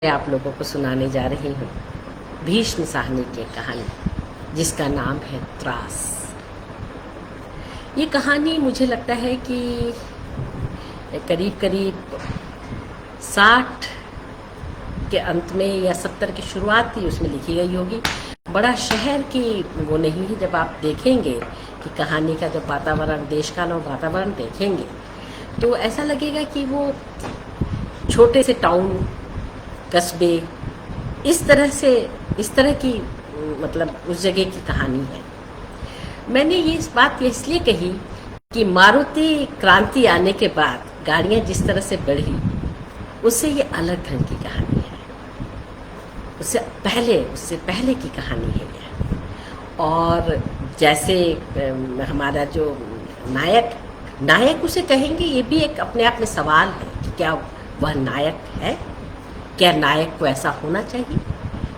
मैं आप लोगों को सुनाने जा रही हूँ भीष्म साहनी की कहानी, जिसका नाम है त्रास। ये कहानी मुझे लगता है कि करीब करीब 60 के अंत में या 70 की शुरुआत थी उसमें लिखी गई होगी। बड़ा शहर की वो नहीं है। जब आप देखेंगे कि कहानी का जब वातावरण, देश काल और वातावरण देखेंगे तो ऐसा लगेगा कि वो छोटे से टाउन, कस्बे, इस तरह की मतलब उस जगह की कहानी है। मैंने ये इस बात इसलिए कही कि मारुति क्रांति आने के बाद गाड़ियाँ जिस तरह से बढ़ी, उससे ये अलग ढंग की कहानी है। उससे पहले की कहानी है ये। और जैसे हमारा जो नायक उसे कहेंगे, ये भी एक अपने आप में सवाल है कि क्या वह नायक है, क्या नायक को ऐसा होना चाहिए,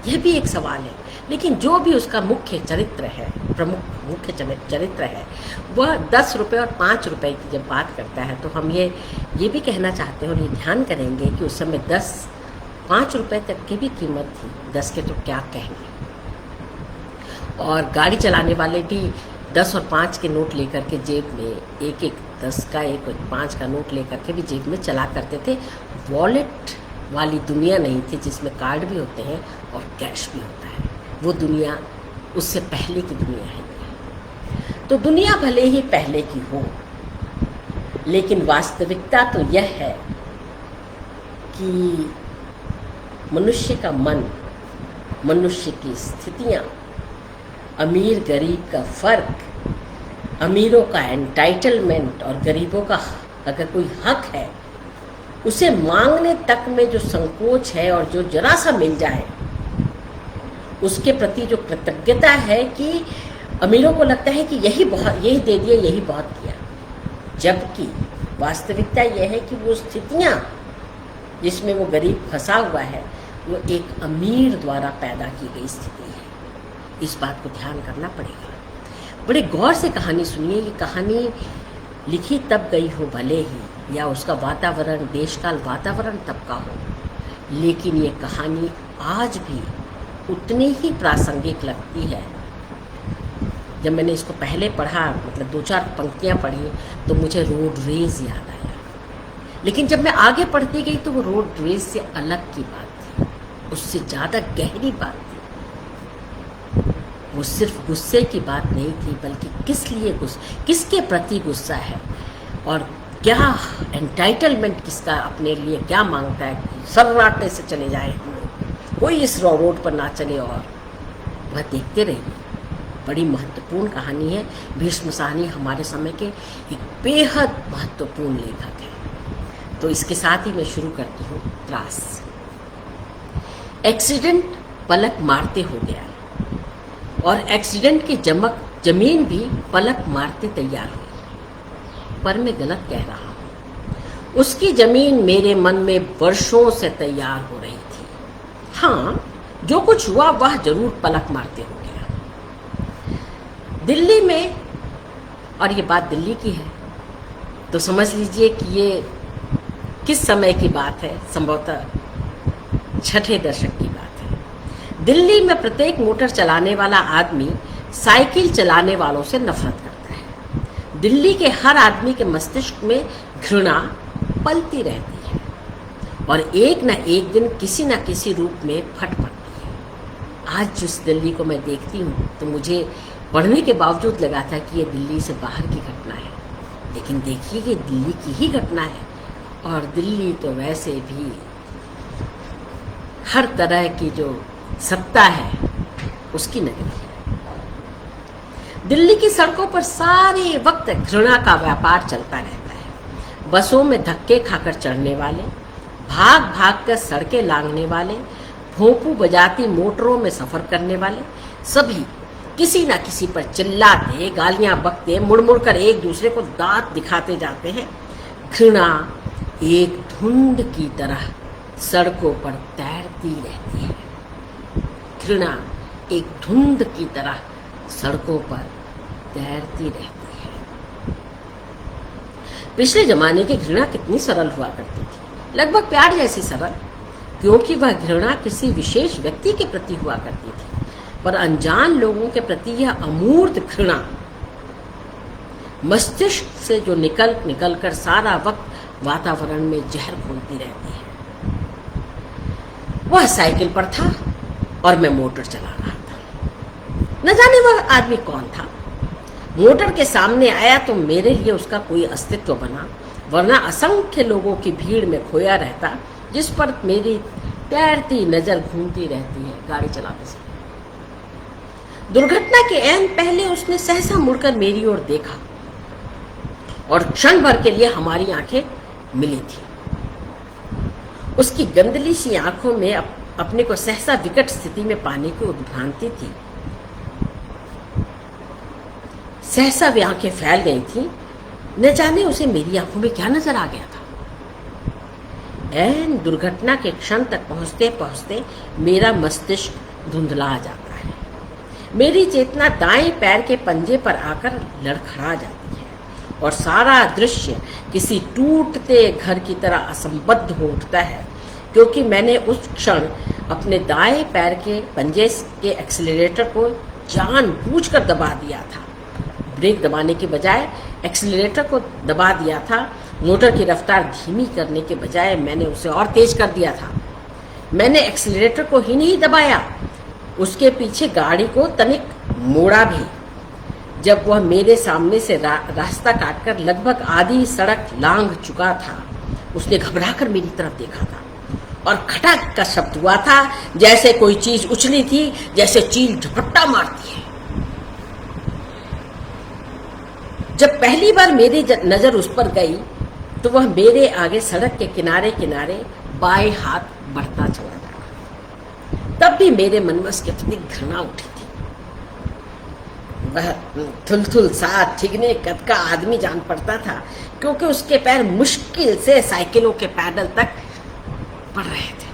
यह भी एक सवाल है। लेकिन जो भी उसका मुख्य चरित्र है, प्रमुख मुख्य चरित्र है, वह 10 रुपये और 5 रुपये की जब बात करता है तो हम ये भी कहना चाहते हैं और ये ध्यान करेंगे कि उस समय 5 रुपये तक की भी कीमत थी। 10 के तो क्या कहने। और गाड़ी चलाने वाले भी 10 और 5 के नोट लेकर के जेब में, एक 10 का, एक 5 का नोट लेकर के भी जेब में चला करते थे। वॉलेट वाली दुनिया नहीं थी जिसमें कार्ड भी होते हैं और कैश भी होता है। वो दुनिया उससे पहले की दुनिया है। तो दुनिया भले ही पहले की हो, लेकिन वास्तविकता तो यह है कि मनुष्य का मन, मनुष्य की स्थितियाँ, अमीर गरीब का फर्क, अमीरों का एंटाइटलमेंट और गरीबों का अगर कोई हक है, उसे मांगने तक में जो संकोच है और जो जरा सा मिल जाए उसके प्रति जो कृतज्ञता है कि अमीरों को लगता है कि यही दे दिया, यही बहुत किया। जबकि वास्तविकता यह है कि वो स्थितियाँ जिसमें वो गरीब फंसा हुआ है, वो एक अमीर द्वारा पैदा की गई स्थिति है। इस बात को ध्यान करना पड़ेगा। बड़े गौर से कहानी सुनिए। ये कहानी लिखी तब गई हो भले ही, या उसका वातावरण, देशकाल वातावरण तब का हो, लेकिन ये कहानी आज भी उतनी ही प्रासंगिक लगती है। जब मैंने इसको पहले पढ़ा, मतलब 2-4 पंक्तियाँ पढ़ी, तो मुझे रोड रेज याद आया। लेकिन जब मैं आगे पढ़ती गई तो वो रोड रेज से अलग की बात थी, उससे ज़्यादा गहरी बात थी। वो सिर्फ गुस्से की बात नहीं थी, बल्कि किसके प्रति गुस्सा है और क्या एंटाइटलमेंट किसका, अपने लिए क्या मांगता है। सर्राटे से चले जाए, कोई इस रोड पर ना चले, और वह देखते रहिए। बड़ी महत्वपूर्ण कहानी है। भीष्म साहनी हमारे समय के एक बेहद महत्वपूर्ण लेखक हैं। तो इसके साथ ही मैं शुरू करती हूँ त्रास। एक्सीडेंट पलक मारते हो गया और एक्सीडेंट की जमीन भी पलक मारते तैयार हुई। पर मैं गलत कह रहा हूँ। उसकी जमीन मेरे मन में वर्षों से तैयार हो रही थी। हाँ, जो कुछ हुआ वह जरूर पलक मारते हो गया। दिल्ली में, और ये बात दिल्ली की है, तो समझ लीजिए कि ये किस समय की बात है। संभवतः 6ठे दशक की बात है। दिल्ली में प्रत्येक मोटर चलाने वाला आदमी साइकिल चलाने वालों से नफरत करता है। दिल्ली के हर आदमी के मस्तिष्क में घृणा पलती रहती है और एक न एक दिन किसी न किसी रूप में फट पड़ती है। आज जिस दिल्ली को मैं देखती हूँ तो मुझे पढ़ने के बावजूद लगा था कि ये दिल्ली से बाहर की घटना है, लेकिन देखिए ये दिल्ली की ही घटना है। और दिल्ली तो वैसे भी हर तरह की जो सत्ता है उसकी नगरी है। दिल्ली की सड़कों पर सारे वक्त घृणा का व्यापार चलता रहता है। बसों में धक्के खाकर चढ़ने वाले, भाग भाग कर सड़कें लांघने वाले, भोंपू बजाती मोटरों में सफर करने वाले, सभी किसी न किसी पर चिल्लाते, गालियां बकते, मुड़ मुड़ कर एक दूसरे को दांत दिखाते जाते हैं। घृणा एक धुंध की तरह सड़कों पर तैरती रहती है। घृणा एक धुंध की तरह सड़कों पर तैरती रहती है। पिछले जमाने की घृणा कितनी सरल हुआ करती थी, लगभग प्यार जैसी सरल। क्योंकि वह घृणा किसी विशेष व्यक्ति के प्रति हुआ करती थी, पर अनजान लोगों के प्रति यह अमूर्त घृणा मस्तिष्क से जो निकल कर सारा वक्त वातावरण में जहर घोलती रहती है। वह साइकिल पर था और मैं मोटर चला रहा था। न जाने वह आदमी कौन था। मोटर के सामने आया तो मेरे लिए उसका कोई अस्तित्व बना, वरना असंख्य लोगों की भीड़ में खोया रहता, जिस पर मेरी तैरती नजर घूमती रहती है गाड़ी चलाते समय। दुर्घटना के ऐन पहले उसने सहसा मुड़कर मेरी ओर देखा और क्षण भर के लिए हमारी आंखें मिली थी। उसकी गंदली सी आंखों में अपने को सहसा विकट स्थिति में पाने की उद्भ्रांति थी। सहसा वे आंखें फैल गई थी। न जाने उसे मेरी आंखों में क्या नजर आ गया था। ऐन दुर्घटना के क्षण तक पहुंचते पहुंचते मेरा मस्तिष्क धुंधला जाता है। मेरी चेतना दाएं पैर के पंजे पर आकर लड़खड़ा जाती है और सारा दृश्य किसी टूटते घर की तरह असंबद्ध हो उठता है, क्योंकि मैंने उस क्षण अपने दाएं पैर के पंजे के एक्सीलरेटर को जानबूझकर दबा दिया था। ब्रेक दबाने के बजाय एक्सीलरेटर को दबा दिया था। मोटर की रफ्तार धीमी करने के बजाय मैंने उसे और तेज कर दिया था। मैंने एक्सीलरेटर को ही नहीं दबाया, उसके पीछे गाड़ी को तनिक मोड़ा भी। जब वह मेरे सामने से रास्ता काटकर लगभग आधी सड़क लांघ चुका था, उसने घबराकर मेरी तरफ देखा था और खटाक का शब्द हुआ था, जैसे कोई चीज उछली थी, जैसे चील झपट्टा मारती है। जब पहली बार मेरी नजर उस पर गई तो वह मेरे आगे सड़क के किनारे किनारे बाएं हाथ बढ़ता चला गया। तब भी मेरे मन में उसके प्रति घृणा उठी थी। वह थुलथुल सा ठिगने कद का आदमी जान पड़ता था, क्योंकि उसके पैर मुश्किल से साइकिलों के पैडल तक पड़ रहे थे।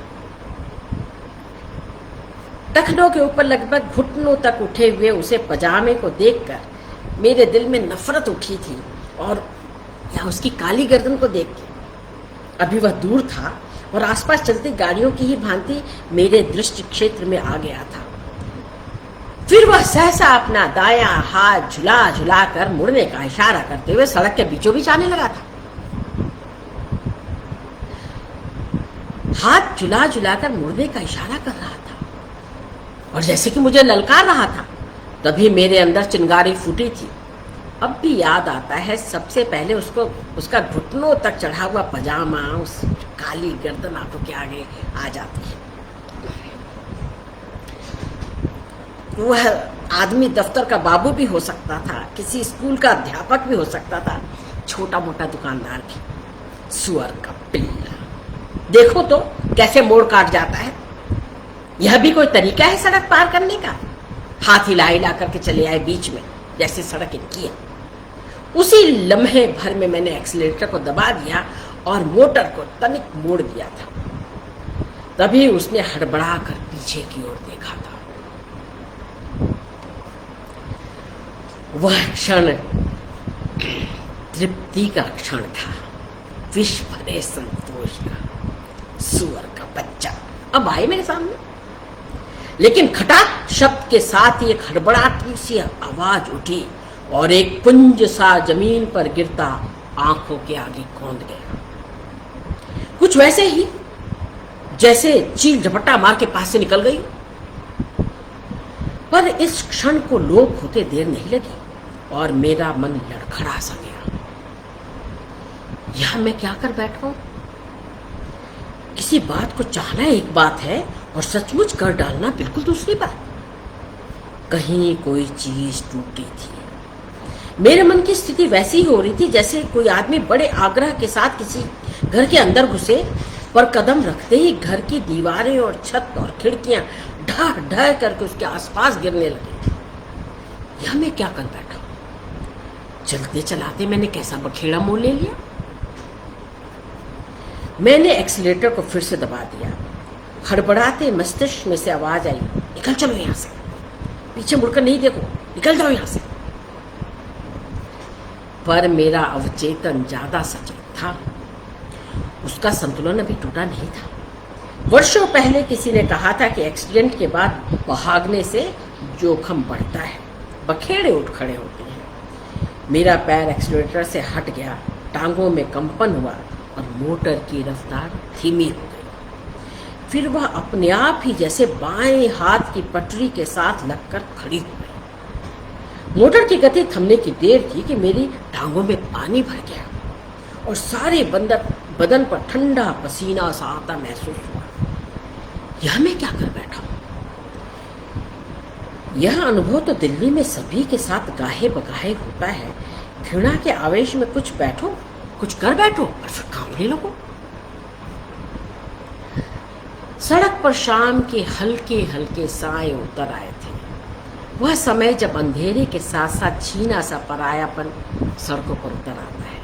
टखनों के ऊपर लगभग घुटनों तक उठे हुए उसे पजामे को देखकर मेरे दिल में नफरत उठी थी, और या उसकी काली गर्दन को देख के। अभी वह दूर था और आसपास चलती गाड़ियों की ही भांति मेरे दृष्टि क्षेत्र में आ गया था। फिर वह सहसा अपना दायां हाथ झुला झुला कर मुड़ने का इशारा करते हुए सड़क के बीचों बीच आने लगा था। हाथ झुला झुला कर मुड़ने का इशारा कर रहा था और जैसे कि मुझे ललकार रहा था। तभी मेरे अंदर चिंगारी फूटी थी। अब भी याद आता है, सबसे पहले उसका घुटनों तक चढ़ा हुआ पजामा, उस काली गर्दन आंखों के आगे आ जाती है। वह आदमी दफ्तर का बाबू भी हो सकता था, किसी स्कूल का अध्यापक भी हो सकता था, छोटा मोटा दुकानदार भी। सुअर का पिल्ला, देखो तो कैसे मोड़ काट जाता है। यह भी कोई तरीका है सड़क पार करने का? हाथ हिला हिला करके चले आए बीच में, जैसे सड़क इनकी है। उसी लम्हे भर में मैंने एक्सीलरेटर को दबा दिया और मोटर को तनिक मोड़ दिया था। तभी उसने हड़बड़ा कर पीछे की ओर देखा था। वह क्षण तृप्ति का क्षण था, विष भरे संतोष का। सुअर का बच्चा अब आए मेरे सामने, लेकिन खटाक शब्द के साथ ही एक हड़बड़ाती सी आवाज उठी और एक पुंज सा जमीन पर गिरता आंखों के आगे कौंध गया। कुछ वैसे ही जैसे चील झपट्टा मार के पास से निकल गई। पर इस क्षण को लोप होते देर नहीं लगी और मेरा मन लड़खड़ा सा गया। यह मैं क्या कर बैठा हूं? किसी बात को चाहना एक बात है और सचमुच कर डालना बिल्कुल दूसरी बात। कहीं कोई चीज टूटी थी। मेरे मन की स्थिति वैसी ही हो रही थी जैसे कोई आदमी बड़े आग्रह के साथ किसी घर के अंदर घुसे, पर कदम रखते ही घर की दीवारें और छत और खिड़कियां ढह ढह करके उसके आसपास गिरने लगी। यह मैं क्या कर बैठा? चलते चलाते मैंने कैसा बखेड़ा मोड़ ले लिया। मैंने एक्सीलरेटर को फिर से दबा दिया। हड़बड़ाते मस्तिष्क में से आवाज आई, निकल चलो यहां से, पीछे मुड़कर नहीं देखो, निकल जाओ यहां से। पर मेरा अवचेतन ज्यादा सचेत था। उसका संतुलन अभी टूटा नहीं था। वर्षों पहले किसी ने कहा था कि एक्सीडेंट के बाद भागने से जोखिम बढ़ता है, बखेड़े उठ खड़े होते हैं। मेरा पैर एक्सीलरेटर से हट गया, टांगों में कंपन हुआ और मोटर की रफ्तार धीमी हो गई। फिर वह अपने आप ही जैसे बाएं हाथ की पटरी के साथ लगकर खड़ी हो गई। मोटर की गति थमने की देर थी कि मेरी टांगों में पानी भर गया और सारे बदन पर ठंडा पसीना सा आता महसूस हुआ। यह मैं क्या कर बैठा हूं? यह अनुभव तो दिल्ली में सभी के साथ गाहे बगाहे होता है। घृणा के आवेश में कुछ बैठो, कुछ कर बैठो और फिर कांपने लगो। सड़क पर शाम के हल्के हल्के साए उतर आए थे। वह समय जब अंधेरे के साथ साथ छीना सा परायापन सड़कों पर उतर आता है,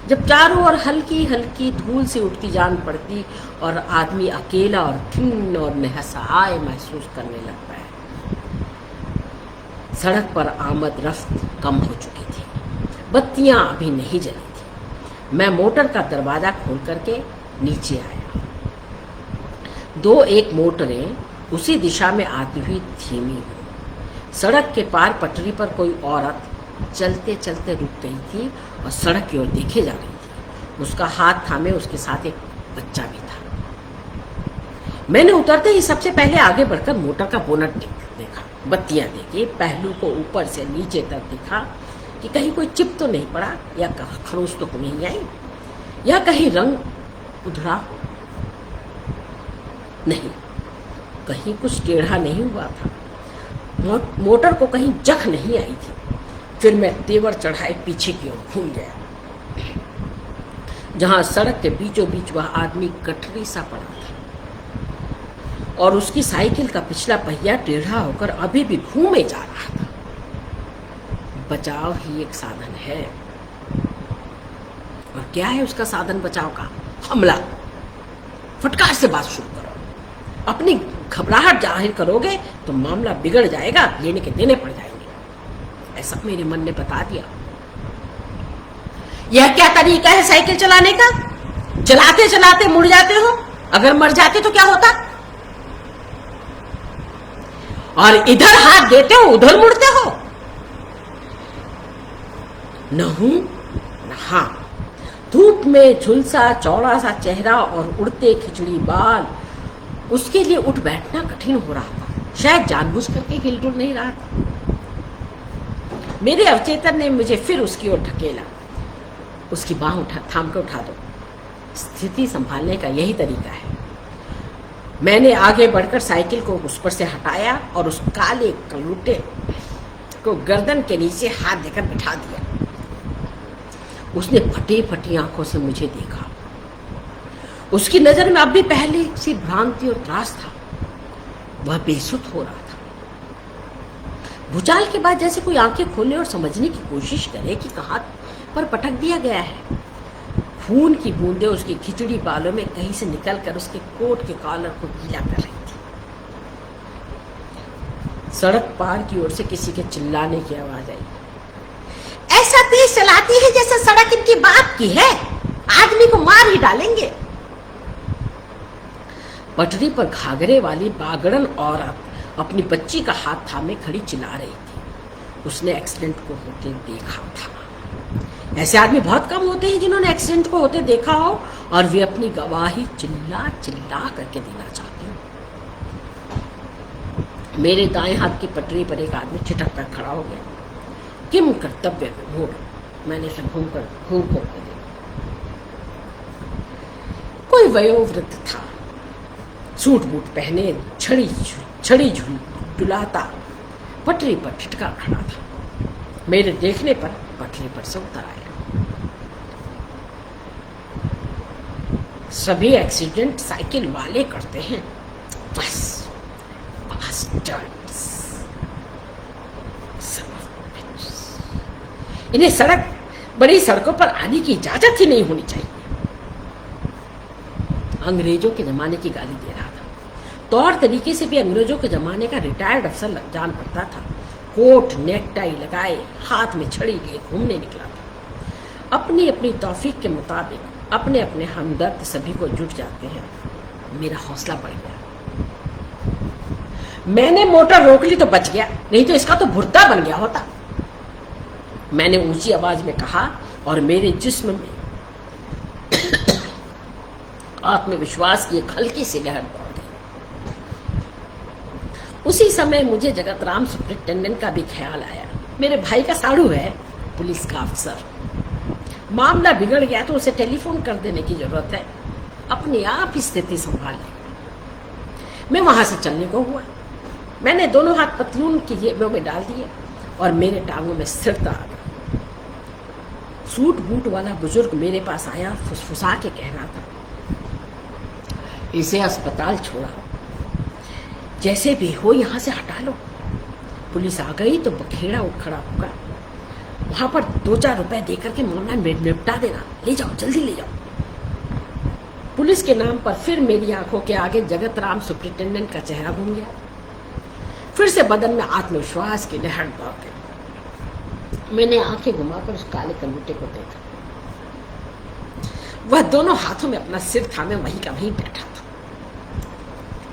जब चारों ओर हल्की हल्की धूल से उठती जान पड़ती और आदमी अकेला और खिन्न और निहसहाय महसूस करने लगता है। सड़क पर आमद रफ्त कम हो चुकी थी, बत्तियां अभी नहीं जली थी। मैं मोटर का दरवाजा खोल करके नीचे आया। दो एक मोटरें उसी दिशा में आती हुई धीमी हुई। सड़क के पार पटरी पर कोई औरत चलते चलते रुक गई थी और सड़क की ओर देखे जा रही थी। उसका हाथ थामे उसके साथ एक बच्चा भी था। मैंने उतरते ही सबसे पहले आगे बढ़कर मोटर का बोनट देखा, बत्तियां देखी, पहलू को ऊपर से नीचे तक देखा कि कहीं कोई चिप तो नहीं पड़ा या खरोच तो नहीं आई या कहीं रंग उधड़ा नहीं, कहीं कुछ टेढ़ा नहीं हुआ था, मोटर को कहीं जख नहीं आई थी। फिर मैं तेवर चढ़ाए पीछे की ओर घूम गया, जहां सड़क के बीचों बीच वह आदमी गठरी सा पड़ा था और उसकी साइकिल का पिछला पहिया टेढ़ा होकर अभी भी घूमे जा रहा था। बचाव ही एक साधन है। और क्या है उसका साधन बचाव का? हमला। फटकार से बात शुरू करो। अपनी घबराहट जाहिर करोगे तो मामला बिगड़ जाएगा, लेने के देने पड़ जाएंगे। ऐसा मेरे मन ने बता दिया। यह क्या तरीका है साइकिल चलाने का? चलाते चलाते मुड़ जाते हो, अगर मर जाते तो क्या होता? और इधर हाथ देते हो उधर मुड़ते हो। न हूं न हां। धूप में झुलसा चौड़ा सा चेहरा और उड़ते खिचड़ी बाल, उसके लिए उठ बैठना कठिन हो रहा था। शायद जानबूझ करके हिलडुल नहीं रहा था। मेरे अवचेतन ने मुझे फिर उसकी ओर ढकेला। उसकी बाह थाम के उठा दो। स्थिति संभालने का यही तरीका है। मैंने आगे बढ़कर साइकिल को उस पर से हटाया और उस काले कलूटे को गर्दन के नीचे हाथ देकर बिठा दिया। उसने फटी फटी आंखों से मुझे देखा। उसकी नजर में अब भी पहले सी भ्रांति और त्रास था। वह बेसुध हो रहा था। भूचाल के बाद जैसे कोई आंखें खोले और समझने की कोशिश करे कि कहां पर पटक दिया गया है। खून की बूंदें उसकी खिचड़ी बालों में कहीं से निकलकर उसके कोट के कॉलर को गीला कर रही थी। सड़क पार की ओर से किसी के चिल्लाने की आवाज आई। ऐसा तेज चलाती है जैसे सड़क इनकी बाप की है, आदमी को मार ही डालेंगे। पटरी पर घाघरे वाली बागड़न औरत अपनी बच्ची का हाथ थामे खड़ी चिल्ला रही थी। उसने एक्सीडेंट को होते देखा था। ऐसे आदमी बहुत कम होते हैं जिन्होंने एक्सीडेंट को होते देखा हो और वे अपनी गवाही चिल्ला चिल्ला करके देना चाहते हो। मेरे दाएं हाथ की पटरी पर एक आदमी छिटक कर खड़ा हो गया। किम कर्तव्य में मोड़। मैंने उसे घूम कर देखा। कोई वयोवृद्ध था, सूट बूट पहने, छड़ी झुलाता पटरी पर ठिठका खड़ा था। मेरे देखने पर पटरी पर से उतर आया। सभी एक्सीडेंट साइकिल वाले करते हैं, बस बास्टर्ड्स। इन्हें बड़ी सड़कों पर आने की इजाजत ही नहीं होनी चाहिए। अंग्रेजों के जमाने की गाली दे रहा था। तौर तरीके से भी अंग्रेजों के जमाने का रिटायर्ड अफसर जान पड़ता था। कोट नेकटाई लगाए, हाथ में छड़ी लिए घूमने निकला था। अपनी अपनी तौफीक के मुताबिक अपने अपने हमदर्द सभी को जुट जाते हैं। मेरा हौसला बढ़ गया। मैंने मोटर रोक ली तो बच गया, नहीं तो इसका तो भुर्ता बन गया होता। मैंने ऊंची आवाज में कहा और मेरे जिस्म में आत्मविश्वास की एक हल्की सी लहर दौड़ गई। उसी समय मुझे जगत राम सुपरिटेंडेंट का भी ख्याल आया। मेरे भाई का साड़ू है, पुलिस का अफसर। मामला बिगड़ गया तो उसे टेलीफोन कर देने की जरूरत है, अपने आप ही स्थिति संभाल ले। मैं वहां से चलने को हुआ। मैंने दोनों हाथ पतलून की जेबों में डाल दिए और मेरे टांगों में स्थिरता आ गई। सूट बूट वाला बुजुर्ग मेरे पास आया, फुसफुसा के कह रहा था, इसे अस्पताल छोड़ा, जैसे भी हो यहां से हटा लो। पुलिस आ गई तो बखेड़ा उठ खड़ा होगा, वहां पर 2-4 रुपए देकर के मामला निपटा देना, ले जाओ, जल्दी ले जाओ। पुलिस के नाम पर फिर मेरी आंखों के आगे जगत राम सुपरिटेंडेंट का चेहरा घूम गया। फिर से बदन में आत्मविश्वास की लहर दौड़ गई। मैंने आंखें घुमाकर उस काले कलूटे को देखा। वह दोनों हाथों में अपना सिर थामे वहीं का वहीं बैठा था।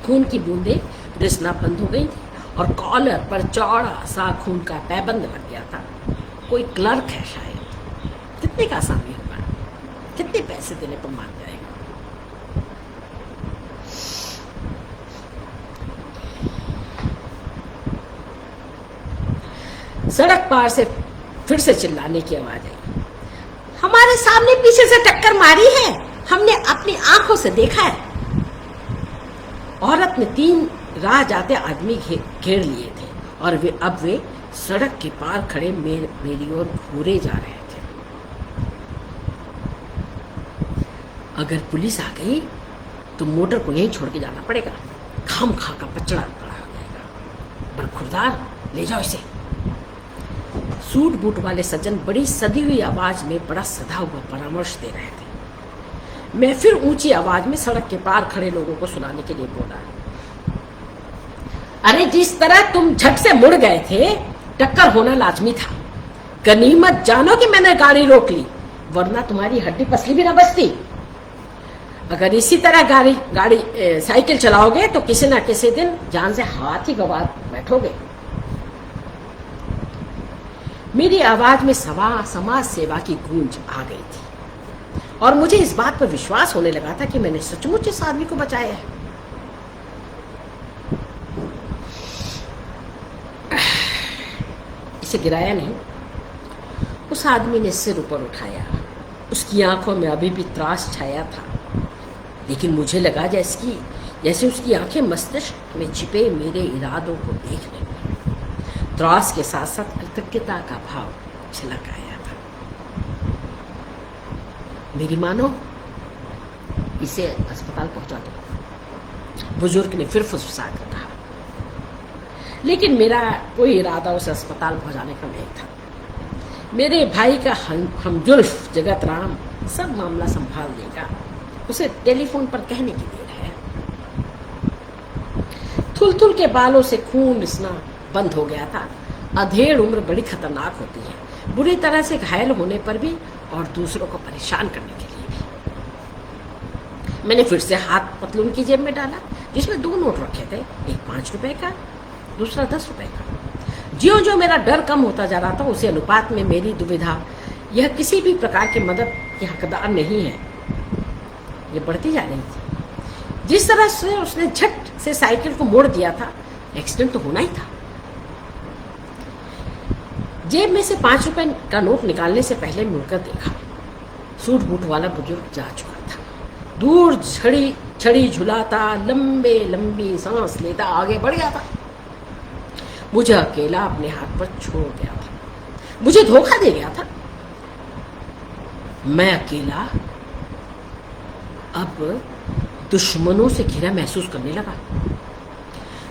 खून की बूंदें रिसना बंद हो गई थी और कॉलर पर चौड़ा सा खून का पैबंद लग गया था। कोई क्लर्क है शायद। कितने का आसामी होगा, कितने पैसे देने पर मान जाएगा। सड़क पार से फिर से चिल्लाने की आवाज आई, हमारे सामने पीछे से टक्कर मारी है, हमने अपनी आंखों से देखा है। औरत ने 3 राह जाते आदमी घेर लिए थे और वे सड़क के पार खड़े मेरी ओर घूरे जा रहे थे। अगर पुलिस आ गई तो मोटर को यहीं छोड़ के जाना पड़ेगा, खाम खा का पचड़ा पड़ा हो जाएगा। बरखुरदार, ले जाओ इसे। सूट बूट वाले सज्जन बड़ी सदी हुई आवाज में बड़ा सधा हुआ परामर्श दे रहे थे। मैं फिर ऊंची आवाज में सड़क के पार खड़े लोगों को सुनाने के लिए बोला, अरे जिस तरह तुम झट से मुड़ गए थे, टक्कर होना लाजमी था। गनीमत जानो कि मैंने गाड़ी रोक ली, वरना तुम्हारी हड्डी पसली भी ना बचती। अगर इसी तरह गाड़ी साइकिल चलाओगे तो किसी ना किसी दिन जान से हाथ ही गवा बैठोगे। मेरी आवाज में समाज सेवा की गूंज आ गई थी और मुझे इस बात पर विश्वास होने लगा था कि मैंने सचमुच इस आदमी को बचाया है। इसे गिराया नहीं। उस आदमी ने सिर ऊपर उठाया। उसकी आंखों में अभी भी त्रास छाया था, लेकिन मुझे लगा जैसे उसकी आंखें मस्तिष्क में छिपे मेरे इरादों को देख रही। त्रास के साथ साथ कृतज्ञता का भाव झलक आया था। मेरी मानो, इसे अस्पताल पहुंचा दो, बुजुर्ग ने फिर फुसफुसा कर कहा। लेकिन मेरा कोई इरादा उसे अस्पताल पहुंचाने का नहीं था। मेरे भाई का हमजुल्फ जगत राम सब मामला संभाल देगा, उसे टेलीफोन पर कहने की देर है। थुल के बालों से खून रिसना बंद हो गया था। अधेड़ उम्र बड़ी खतरनाक होती है, बुरी तरह से घायल होने पर भी और दूसरों को परेशान करने के लिए भी। मैंने फिर से हाथ पतलून की जेब में डाला, जिसमें 2 नोट रखे थे, एक 5 रुपए का, दूसरा 10 रुपए का। ज्यों मेरा डर कम होता जा रहा था, उसी अनुपात में मेरी दुविधा, यह किसी भी प्रकार की मदद की हकदार नहीं है, ये बढ़ती जा रही थी। जिस तरह से उसने झट से साइकिल को मोड़ दिया था, एक्सीडेंट तो होना ही था। जेब में से 5 रुपए का नोट निकालने से पहले मुड़कर देखा। सूट बूट वाला बुजुर्ग जा चुका था। दूर छड़ी झुलाता, लंबी सांस लेता आगे बढ़ गया था। मुझे अकेला अपने हाथ पर छोड़ गया था, मुझे धोखा दे गया था। मैं अकेला अब दुश्मनों से घिरा महसूस करने लगा।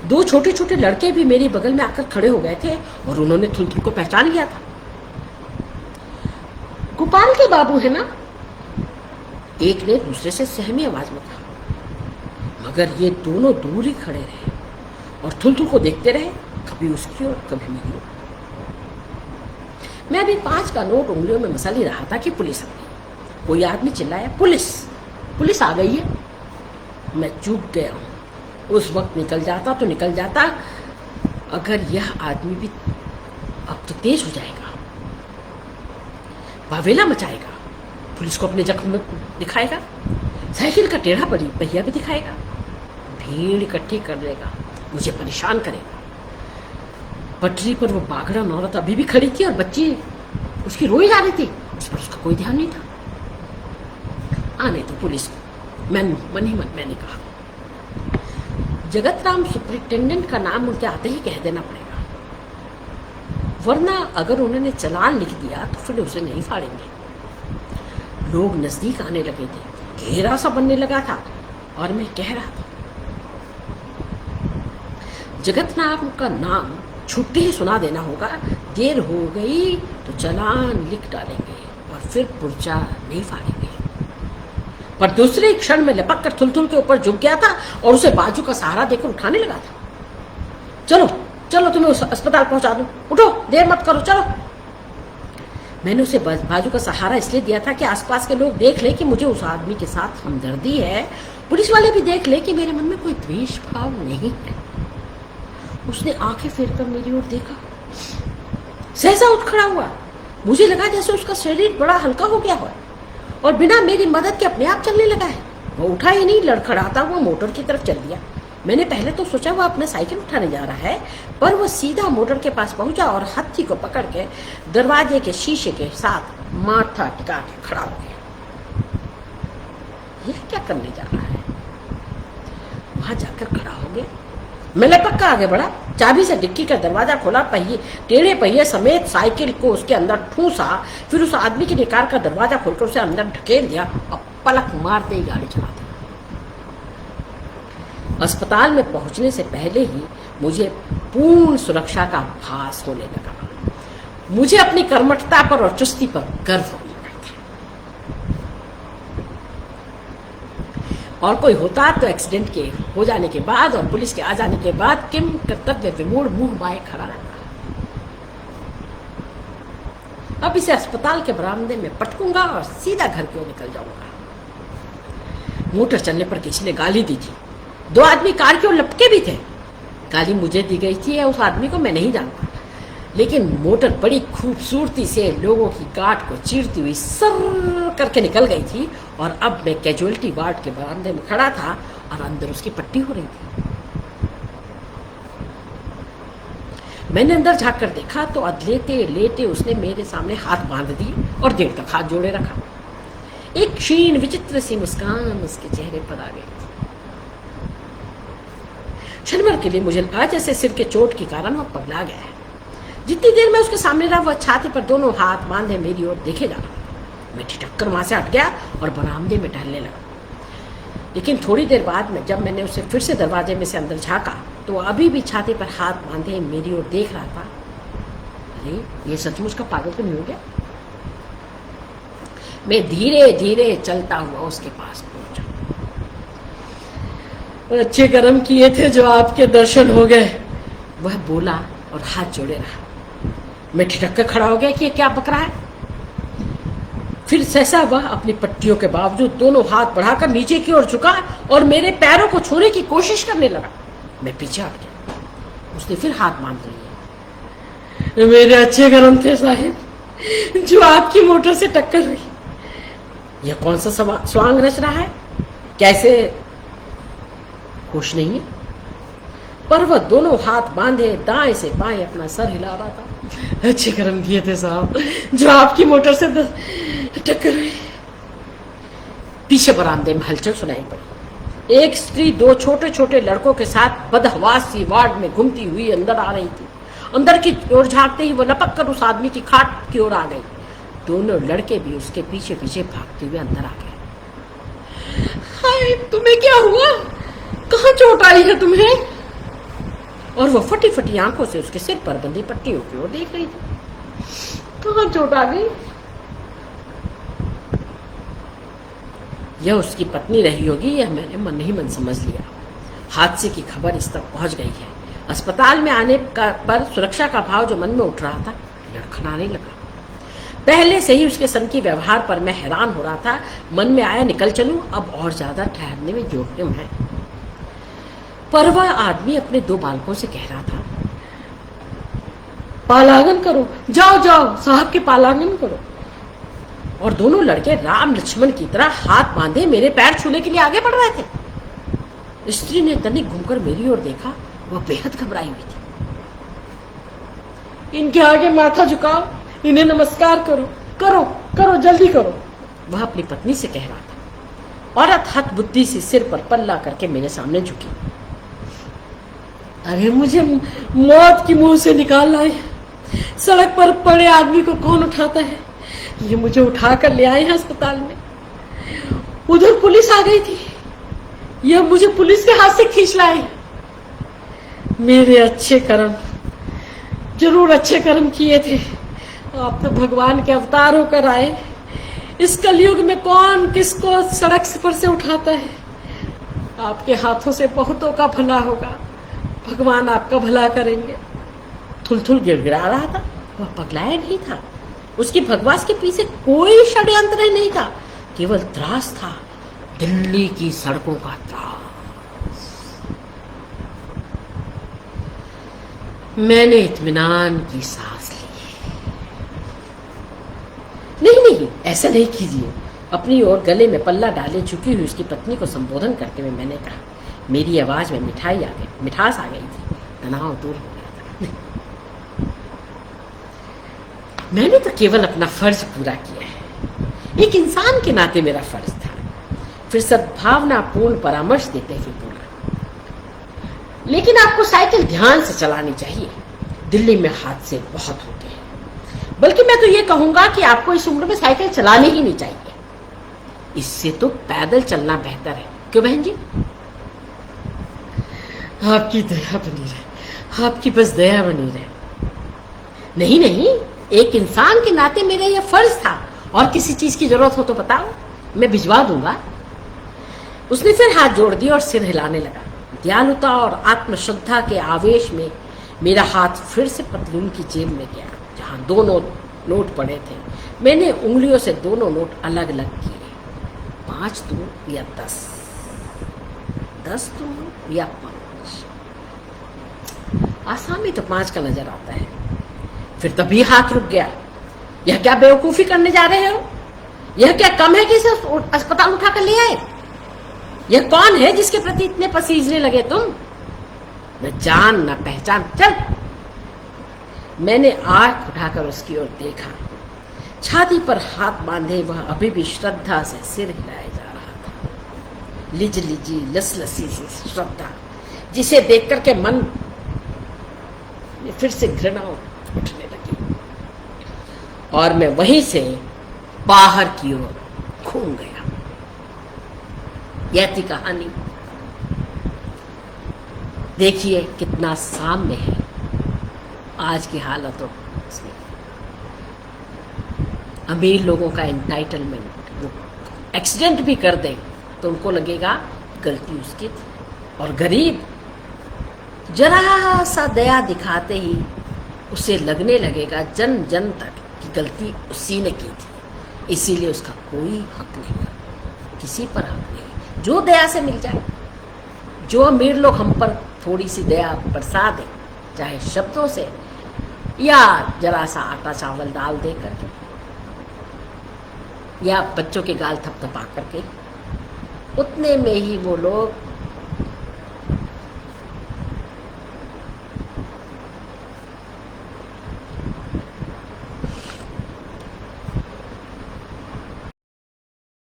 2 छोटे लड़के भी मेरे बगल में आकर खड़े हो गए थे और उन्होंने थुल को पहचान लिया था। गोपाल के बाबू है ना, एक ने दूसरे से सहमी आवाज में कहा। मगर ये दोनों दूर ही खड़े रहे और थुल को देखते रहे, कभी उसकी और कभी मेरी ओर। मैं भी 5 का नोट उंगलियों में मसल ही रहा था कि पुलिस आ गई। कोई आदमी चिल्लाया, पुलिस आ गई है। मैं चूक गया हूँ। उस वक्त निकल जाता तो निकल जाता, अगर यह आदमी भी अब तो तेज हो जाएगा, वावेला मचाएगा, पुलिस को अपने जख्म में दिखाएगा, साइकिल का टेढ़ा पहिया भी दिखाएगा, भीड़ इकट्ठी कर देगा, मुझे परेशान करेगा। पटरी पर वो बागड़न औरत अभी भी खड़ी थी और बच्ची उसकी रोई जा रही थी, उस पर उसका कोई ध्यान नहीं था। आने तो पुलिस को, मन ही मन मैंने कहा जगत राम सुपरिटेंडेंट का नाम उनके आते ही कह देना पड़ेगा, वरना अगर उन्होंने चालान लिख दिया तो फिर उसे नहीं फाड़ेंगे। लोग नजदीक आने लगे थे, घेरा सा बनने लगा था और मैं कह रहा था जगत राम का नाम छुट्टी ही सुना देना होगा, देर हो गई तो चालान लिख डालेंगे और फिर पुर्जा नहीं फाड़ेंगे। पर दूसरे क्षण में लपक कर थुलथुल के ऊपर झुक गया था और उसे बाजू का सहारा देकर उठाने लगा था। चलो चलो तुम्हें उस अस्पताल पहुंचा दूं, उठो, देर मत करो, चलो। मैंने उसे बाजू का सहारा इसलिए दिया था कि आसपास के लोग देख ले कि मुझे उस आदमी के साथ हमदर्दी है, पुलिस वाले भी देख ले कि मेरे मन में कोई द्वेष भाव नहीं है। उसने आंखें फेरकर मेरी ओर देखा, सहसा उठ खड़ा हुआ। मुझे लगा जैसे उसका शरीर बड़ा हल्का हो गया हो और बिना मेरी मदद के अपने आप चलने लगा है। वो उठा ही नहीं, लड़खड़ाता हुआ मोटर की तरफ चल दिया। मैंने पहले तो सोचा वो अपना साइकिल उठाने जा रहा है, पर वो सीधा मोटर के पास पहुंचा और हत्थी को पकड़ के दरवाजे के शीशे के साथ माथा टिका के खड़ा हो गया। यह क्या करने जा रहा है? वहां जाकर खड़ा हो गया। मैं लपक कर आगे बढ़ा, चाबी से डिक्की का दरवाजा खोला, टेढ़े पहिए समेत साइकिल को उसके अंदर ठूसा, फिर उस आदमी की निकार का दरवाजा खोलकर उसे अंदर ढकेल दिया और पलक मारते ही गाड़ी चला दी। अस्पताल में पहुंचने से पहले ही मुझे पूर्ण सुरक्षा का आभास होने लगा। मुझे अपनी कर्मठता पर और चुस्ती पर गर्व होने लगा था। और कोई होता तो एक्सीडेंट के हो जाने के बाद और पुलिस के आ जाने के बाद किम कर्तव्य विमूढ़ मुंह बाए खड़ा रहता। अब इसे अस्पताल के बरामदे में पटकूंगा और सीधा घर की ओर निकल जाऊंगा। मोटर चलने पर किसी ने गाली दी थी। 2 आदमी कार की ओर लपके भी थे। गाली मुझे दी गई थी या उस आदमी को मैं नहीं जानता, लेकिन मोटर बड़ी खूबसूरती से लोगों की गांठ को चीरती हुई सर करके निकल गई थी और अब मैं कैजुअलिटी वार्ड के बरामदे में खड़ा था और अंदर उसकी पट्टी हो रही थी। मैंने अंदर झांक कर देखा तो अधलेटे लेटे उसने मेरे सामने हाथ बांध दिए और देर तक हाथ जोड़े रखा। एक क्षीण विचित्र सी मुस्कान उसके चेहरे पर आ गई। क्षण भर के लिए मुझे लगा जैसे सिर के चोट के कारण वह पगला गया है। जितनी देर मैं उसके सामने रहा वह छाती पर दोनों हाथ बांधे मेरी ओर देखे जा रहा। मैं ठिठक कर वहां से हट गया और बरामदे में टहलने लगा। लेकिन थोड़ी देर बाद में जब मैंने उसे फिर से दरवाजे में से अंदर झांका तो अभी भी छाती पर हाथ बांधे मेरी ओर देख रहा था। अरे ये सचमुच का पागल तो नहीं हो गया? मैं धीरे धीरे चलता हुआ उसके पास पहुंचा। अच्छे कर्म किए थे जो आपके दर्शन हो गए, वह बोला और हाथ जोड़े रहा। मैं ठिठक कर खड़ा हो गया कि ये क्या बक रहा है। फिर सहसा वह अपनी पट्टियों के बावजूद दोनों हाथ बढ़ाकर नीचे की ओर झुका और मेरे पैरों को छूने की कोशिश करने लगा। मैं पीछे हट गया। उसने फिर हाथ बांध लिए। मेरे अच्छे कर्म थे साहिब जो आपकी मोटर से टक्कर हुई। यह कौन सा स्वांग रच रहा है? कैसे होश नहीं है? पर वह दोनों हाथ बांधे दाएं से बाएं अपना सर हिला रहा था। अच्छे कर्म किए थे साहब जो आपकी मोटर से टक्कर हुई। पीछे बरामदे में हलचल सुनाई पड़ी। एक स्त्री 2 छोटे छोटे लड़कों के साथ बदहवास सी वार्ड में घूमती हुई अंदर आ रही थी। अंदर की ओर झांकते ही वो लपक कर उस आदमी की खाट की ओर आ गई। दोनों लड़के भी उसके पीछे पीछे भागते हुए अंदर आ गए। हाय, तुम्हें क्या हुआ? कहाँ चोट आई है तुम्हें? और वो फटी फटी आंखों से उसके सिर पर बंधी पट्टियों की ओर देख रही थी। कहाँ चोट आ गई? यह उसकी पत्नी रही होगी, यह मैंने मन ही मन समझ लिया। हादसे की खबर इस तक पहुंच गई है। अस्पताल में आने पर सुरक्षा का भाव जो मन में उठ रहा था लड़खड़ाने लगा। पहले से ही उसके सन के व्यवहार पर मैं हैरान हो रहा था। मन में आया निकल चलूं, अब और ज्यादा ठहरने में जोखिम है। पर वह आदमी अपने 2 बालकों से कह रहा था, पालांगन करो, जाओ जाओ साहब के पालांगन करो। और दोनों लड़के राम लक्ष्मण की तरह हाथ बांधे मेरे पैर छूने के लिए आगे बढ़ रहे थे। स्त्री ने तनिक घूमकर मेरी ओर देखा, वह बेहद घबराई हुई थी। इनके आगे माथा झुकाओ, इन्हें नमस्कार करो, करो करो जल्दी करो, वह अपनी पत्नी से कह रहा था। औरत हत बुद्धि से सिर पर पल्ला करके मेरे सामने झुकी। अरे मुझे मौत की मुंह से निकाल लाए, सड़क पर पड़े आदमी को कौन उठाता है? ये मुझे उठाकर ले आए हैं अस्पताल में। उधर पुलिस आ गई थी, यह मुझे पुलिस के हाथ से खींच लाए। मेरे अच्छे कर्म, जरूर अच्छे कर्म किए थे। आप तो भगवान के अवतार होकर आए। इस कलयुग में कौन किसको सड़क पर से उठाता है? आपके हाथों से बहुतों का भला होगा, भगवान आपका भला करेंगे। थुल गिड़गिड़ा रहा था, वह पगलाया नहीं था। उसकी भगवास के पीछे कोई षड्यंत्र नहीं था, केवल त्रास था, दिल्ली की सड़कों का त्रास। मैंने इत्मीनान की सांस ली। नहीं, ऐसा नहीं कीजिए। अपनी ओर गले में पल्ला डाले झुकी हुई उसकी पत्नी को संबोधन करते हुए मैंने कहा। मेरी आवाज में मिठास आ गई थी, तनाव दूर हो गया था। मैंने तो केवल अपना फर्ज पूरा किया है, एक इंसान के नाते मेरा फर्ज था। फिर सद्भावनापूर्ण परामर्श देते हुए बोला, लेकिन आपको साइकिल ध्यान से चलानी चाहिए। दिल्ली में हादसे बहुत होते हैं, बल्कि मैं तो ये कहूंगा कि आपको इस उम्र में साइकिल चलानी ही नहीं चाहिए। इससे तो पैदल चलना बेहतर है। क्यों बहन जी? आपकी दया बनी रहे, आपकी बस दया बनी रहे। नहीं, एक इंसान के नाते मेरा यह फर्ज था। और किसी चीज की जरूरत हो तो बताओ, मैं भिजवा दूंगा। उसने फिर हाथ जोड़ दिया और सिर हिलाने लगा। दयालुता और आत्मश्रद्धा के आवेश में मेरा हाथ फिर से पतलून की जेब में गया, जहां 2 नोट पड़े थे। मैंने उंगलियों से दोनों नोट अलग अलग किए, 5 दूं या 10, 10 दूं या 5। आसामी तो 5 का नजर आता है। फिर तभी हाथ रुक गया। यह क्या बेवकूफी करने जा रहे हो? यह क्या कम है कि इसे अस्पताल उठा कर ले आए? यह कौन है जिसके प्रति इतने पसीजने लगे तुम? न जान न पहचान, चल। मैंने आंख उठाकर उसकी ओर देखा। छाती पर हाथ बांधे वह अभी भी श्रद्धा से सिर हिलाए जा रहा था। लिजी लसलसी सी श्रद्धा, जिसे देख करके मन में फिर से घृणा उठने लगी और मैं वहीं से बाहर की ओर घूम गया। यह थी कहानी। देखिए कितना साम्य है आज की हालतों में। अमीर लोगों का एंटाइटलमेंट, वो एक्सीडेंट भी कर दे तो उनको लगेगा गलती उसकी थी, और गरीब जरा सा दया दिखाते ही उसे लगने लगेगा जन जन तक कि गलती उसी ने की थी, इसीलिए उसका कोई हक नहीं, किसी पर हक नहीं। जो दया से मिल जाए, जो अमीर लोग हम पर थोड़ी सी दया बरसा दे, चाहे शब्दों से या जरा सा आटा चावल दाल दे करके या बच्चों के गाल थपथपा करके, उतने में ही वो लोग